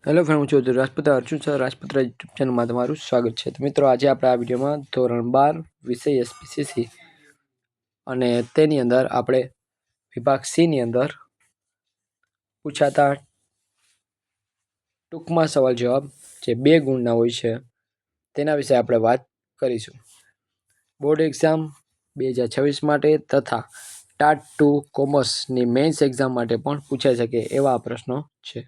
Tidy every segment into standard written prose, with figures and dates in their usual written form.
Hello friend, હું છું રાજપુત્ર Arjun sir રાજપુત્ર YouTube ચેનલમાં તમારું સ્વાગત છે. તો મિત્રો, આજે આપણે આ વિડીયોમાં ધોરણ 12 વિષય એસપીસીસી અને તેની અંદર આપણે વિભાગ સીની અંદર પૂછાતા ટૂંકમાં સવાલ જવાબ જે 2 ગુણના હોય છે તેના વિશે આપણે વાત કરીશું. બોર્ડ એક્ઝામ 2026 માટે તથા ટાટ 2 કોમર્સની મેઇન્સ એક્ઝામ માટે પણ પૂછાઈ શકે એવા આ પ્રશ્નો છે.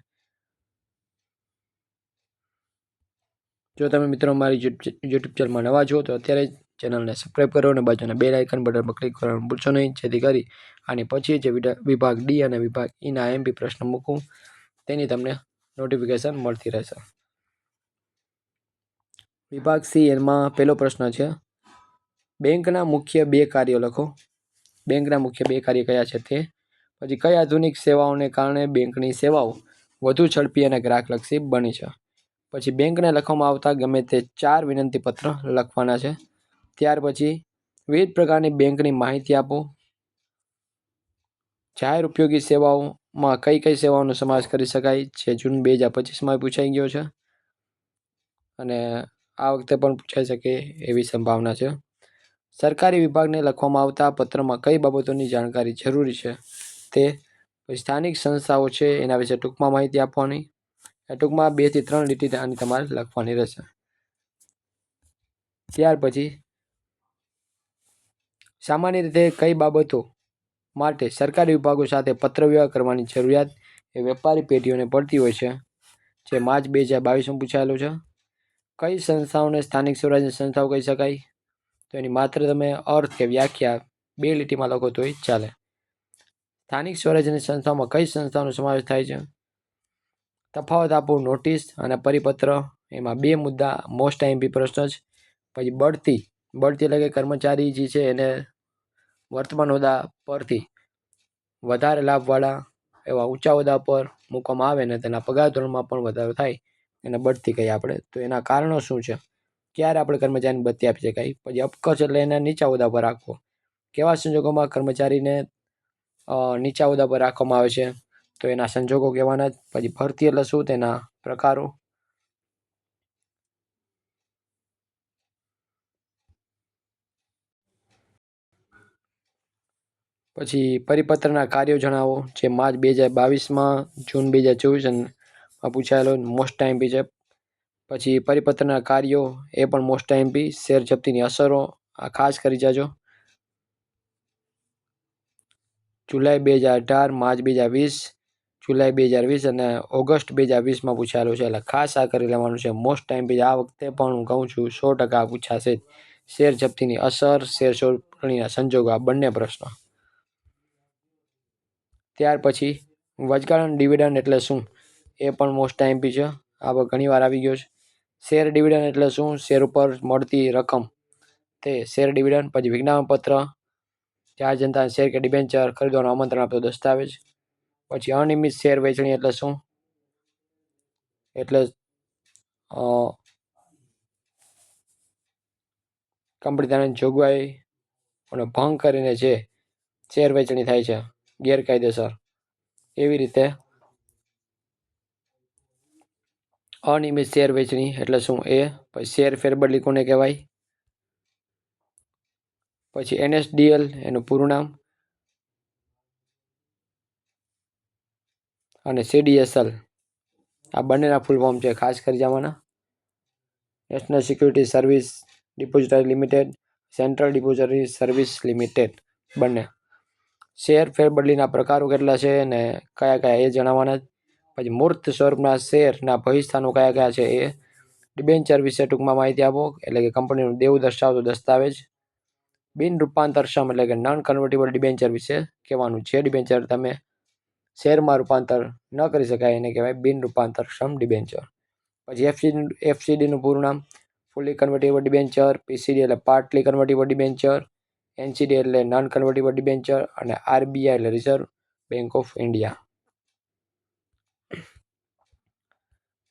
જો તમે મિત્રો મારી યુટ્યુબ ચેનલમાં નવા છો તો અત્યારે ચેનલને સબસ્ક્રાઈબ કરો અને બાજુના બેલ આઇકન બટન પર ક્લિક કરવાનું ભૂલશો નહીં, જેથી કરી અને પછી જે વિભાગ ડી અને વિભાગ ઈના એમપી પ્રશ્ન મૂકું તેની તમને નોટિફિકેશન મળતી રહેશે. વિભાગ સી એમાં પહેલો પ્રશ્ન છે, બેંકના મુખ્ય 2 કાર્યો લખો. બેંકના મુખ્ય 2 કાર્ય કયા છે તે. પછી કઈ આધુનિક સેવાઓને કારણે બેંકની સેવાઓ વધુ ઝડપી અને ગ્રાહકલક્ષી બની છે. પછી બેંકને લખવામાં આવતા ગમે તે 4 વિનંતી પત્ર લખવાના છે. ત્યાર પછી વિવિધ પ્રકારની બેંકની માહિતી આપો. જાહેર ઉપયોગી સેવાઓમાં કઈ કઈ સેવાઓનો સમાવેશ કરી શકાય છે, જૂન 2025માં પૂછાઈ ગયો છે અને આ વખતે પણ પૂછાઈ શકે એવી સંભાવના છે. સરકારી વિભાગને લખવામાં આવતા પત્રમાં કઈ બાબતોની જાણકારી જરૂરી છે તે. સ્થાનિક સંસ્થાઓ છે એના વિશે ટૂંકમાં માહિતી આપવાની. ટૂંકમાં 2 થી 3 લીટી આની તમારે લખવાની રહેશે. ત્યાર પછી સામાન્ય રીતે કઈ બાબતો માટે સરકારી વિભાગો સાથે પત્રવ્યવહાર કરવાની જરૂરિયાત એ વેપારી પેઢીઓને પડતી હોય છે, જે માર્ચ 2022માં પૂછાયેલું છે. કઈ સંસ્થાઓને સ્થાનિક સ્વરાજ્યની સંસ્થાઓ કહી શકાય, તો એની માત્ર તમે અર્થ કે વ્યાખ્યા 2 લીટીમાં લખો તો ચાલે. સ્થાનિક સ્વરાજ્યની સંસ્થાઓમાં કઈ સંસ્થાઓનો સમાવેશ થાય છે. તફાવત આપો નોટિસ અને પરિપત્ર, એમાં 2 મુદ્દા મોસ્ટ આઈએમપી પ્રશ્ન છે. પછી બઢતી એટલે કે કર્મચારી જે છે એને વર્તમાન હોદ્દા પરથી વધારે લાભવાળા એવા ઊંચા હોદ્દા પર મૂકવામાં આવે ને તેના પગાર ધોરણમાં પણ વધારો થાય એને બઢતી કહીએ આપણે. તો એના કારણો શું છે, ક્યારે આપણે કર્મચારીને બઢતી આપી શકાય. પછી અપકચ એટલે એને નીચા હોદ્દા પર રાખવો. કેવા સંજોગોમાં કર્મચારીને નીચા હોદ્દા પર રાખવામાં આવે છે, તો એના સંજોગો કહેવાના. પછી ભરતી એટલે શું, તેના પ્રકારો. પછી પરિપત્રના કાર્યો જણાવો, જે માર્ચ 2022માં જૂન 2024માં પૂછાયેલો મોસ્ટ આઈએમપી છે. પછી પરિપત્રના કાર્યો એ પણ મોસ્ટ આઈએમપી. શેર જપ્તીની અસરો આ ખાસ કરી જાજો. જુલાઈ 2018, માર્ચ 2020, જુલાઈ 2020 અને ઓગસ્ટ 2020માં પૂછાયેલું છે, એટલે ખાસ આ કરી લેવાનું છે. મોસ્ટ આઈએમપી આ વખતે પણ હું કહું છું 100% પૂછાશે. શેર જપ્તીની અસર, શેર સોંપણીના સંજોગો, આ બંને પ્રશ્નો. ત્યાર પછી વચગાળાનું ડિવિડન્ડ એટલે શું, એ પણ મોસ્ટ આઈએમપી છે. આ ઘણી વાર આવી ગયો છે. શેર ડિવિડન્ડ એટલે શું, શેર ઉપર મળતી રકમ તે શેર ડિવિડન્ડ. પછી વિજ્ઞાપનપત્ર, જાહેર જનતાને શેર કે ડિબેન્ચર ખરીદવાનું આમંત્રણ આપતો દસ્તાવેજ. પછી અનિયમિત શેર વેચણી એટલે શું, એટલે કંપની ધારાની જોગવાઈ અને ભંગ કરીને જે શેર વેચણી થાય છે ગેરકાયદેસર, એવી રીતે અનિયમિત શેર વેચણી એટલે શું એ. પછી શેર ફેરબદલી કોને કહેવાય. પછી એનએસડીએલ એનું પૂરું નામ, અને સીડીએસએલ આ બંનેના ફૂલ ફોર્મ છે, ખાસ કરી જવાના. National security service depository limited, central depository service limited બંને. શેર ફેરબદલીના પ્રકારો કેટલા છે ને કયા કયા એ જણાવવાના. પછી મૂર્ત સ્વરૂપના શેરના ભયસ્થાનો કયા કયા છે એ. ડિબેન્ચર વિશે ટૂંકમાં માહિતી આપો, એટલે કે કંપનીનું દેવું દર્શાવતો દસ્તાવેજ. બિન રૂપાંતરક્ષમ એટલે કે નોન કન્વર્ટેબલ ડિબેન્ચર વિશે કહેવાનું. જે ડિબેન્ચર તમે શેરમાં રૂપાંતર ન કરી શકાય એને કહેવાય બિન રૂપાંતરક્ષમ ડિબેન્ચર. પછી એફસીડીનું પૂરું નામ, ફુલી કન્વર્ટેબલ ડિબેન્ચર. પીસીડી એટલે પાર્ટલી કન્વર્ટેબલ ડિબેન્ચર. એનસીડી એટલે નોન કન્વર્ટેબલ ડિબેન્ચર. અને આરબીઆઈ એટલે રિઝર્વ બેંક ઓફ ઇન્ડિયા.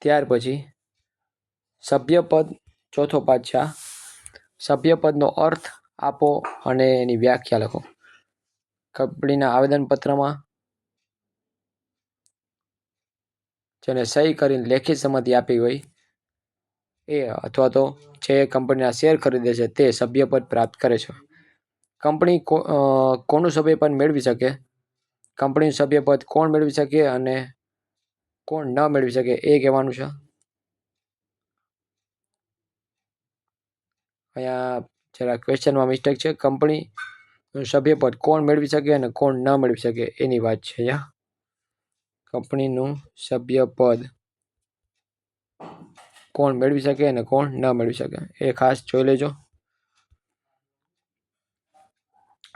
ત્યાર પછી સભ્યપદ, ચોથો પાઠ છે. સભ્યપદનો અર્થ આપો અને એની વ્યાખ્યા લખો. કંપનીના આવેદનપત્રમાં જેને સહી કરીને લેખિત સંમતિ આપી હોય એ અથવા તો જે કંપનીના શેર ખરીદે છે તે સભ્યપદ પ્રાપ્ત કરે છે. કંપની કોનું સભ્યપદ મેળવી શકે? કંપનીનું સભ્યપદ કોણ મેળવી શકે અને કોણ ન મેળવી શકે એ કહેવાનું છે. અહીંયા જરા ક્વેશ્ચનમાં મિસ્ટેક છે. કંપનીનું સભ્યપદ કોણ મેળવી શકે અને કોણ ન મેળવી શકે એની વાત છે. અહીંયા કંપનીનું સભ્યપદ કોણ મેળવી શકે અને કોણ ન મેળવી શકે એ ખાસ જોઈ લેજો.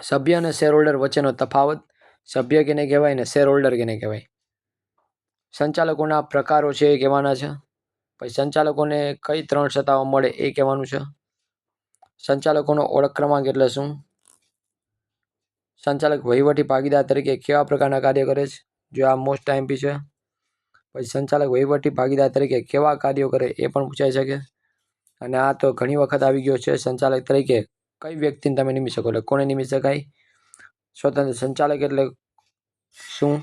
સભ્ય અને શેર હોલ્ડર વચ્ચેનો તફાવત. સભ્ય કેને કહેવાય અને શેર હોલ્ડર કેને કહેવાય? સંચાલકોના પ્રકારો છે એ કહેવાના છે. પછી સંચાલકોને કઈ 3 સત્તાઓ મળે એ કહેવાનું છે. સંચાલકોનો ઓળખ ક્રમાંક એટલે શું? સંચાલક વહીવટી ભાગીદાર તરીકે કેવા પ્રકારના કાર્ય કરે છે? જો આ મોસ્ટ આઈએમપી છે. પછી સંચાલક વહીવટી ભાગીદાર તરીકે કેવા કાર્યો કરે એ પણ પૂછાઈ શકે. અને આ તો ઘણી વખત આવી ગયો છે. સંચાલક તરીકે કઈ વ્યક્તિને તમે નિમી શકો? એટલે કોને નિમી શકાય? સ્વતંત્ર સંચાલક એટલે શું?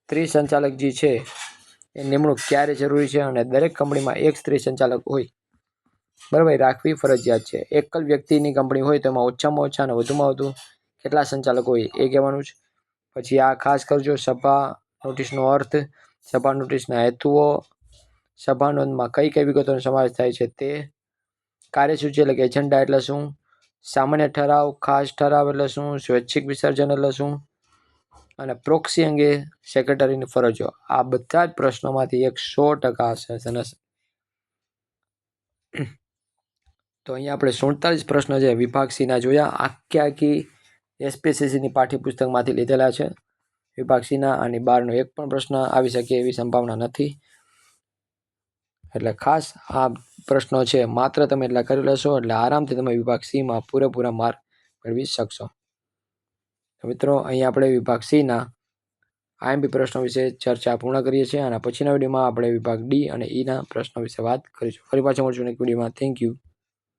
ત્રિસંચાલક જે છે એ નિમણૂક ક્યારે જરૂરી છે? અને દરેક કંપનીમાં એક સ્ત્રી સંચાલક હોય બરાબર રાખવી ફરજિયાત છે. એકલ વ્યક્તિની કંપની હોય તો એમાં ઓછામાં ઓછા અને વધુમાં વધુ કેટલા સંચાલકો હોય એ કહેવાનું છે. પછી આ ખાસ કરજો. સભા નોટિસનો અર્થ, સભા નોટિસના હેતુઓ, સભા નોંધમાં કઈ કઈ વિગતોનો સમાવેશ થાય છે તે, કાર્યસૂચિ એટલે કે એજન્ડા એટલે શું, સામાન્ય ઠરાવ, ખાસ ઠરાવ એટલે શું, સ્વૈચ્છિક વિસર્જન એટલે શું, અને પ્રોક્સી અંગે સેક્રેટરીની ફરજો. આ બધા જ પ્રશ્નોમાંથી 100% હશે. તો અહીંયા આપણે 47 પ્રશ્ન છે વિભાગ સીના જોયા. આખી એસપીએસસીની પાઠ્યપુસ્તકમાંથી લીધેલા છે. વિભાગ સીના આની બહારનો એક પણ પ્રશ્ન આવી શકે એવી સંભાવના નથી. એટલે ખાસ આ પ્રશ્નો છે માત્ર તમે એટલા કરી લેશો એટલે આરામથી તમે વિભાગ સીમાં પૂરેપૂરા માર્ક મેળવી શકશો. મિત્રો અહીંયા આપણે વિભાગ સીના આઈએમપી પ્રશ્નો વિશે ચર્ચા પૂર્ણ કરીએ છીએ અને પછીના વિડીયોમાં આપણે વિભાગ ડી અને ઈના પ્રશ્નો વિશે વાત કરીશું. ફરી પાછા મળશું એક વિડીયોમાં. Thank you.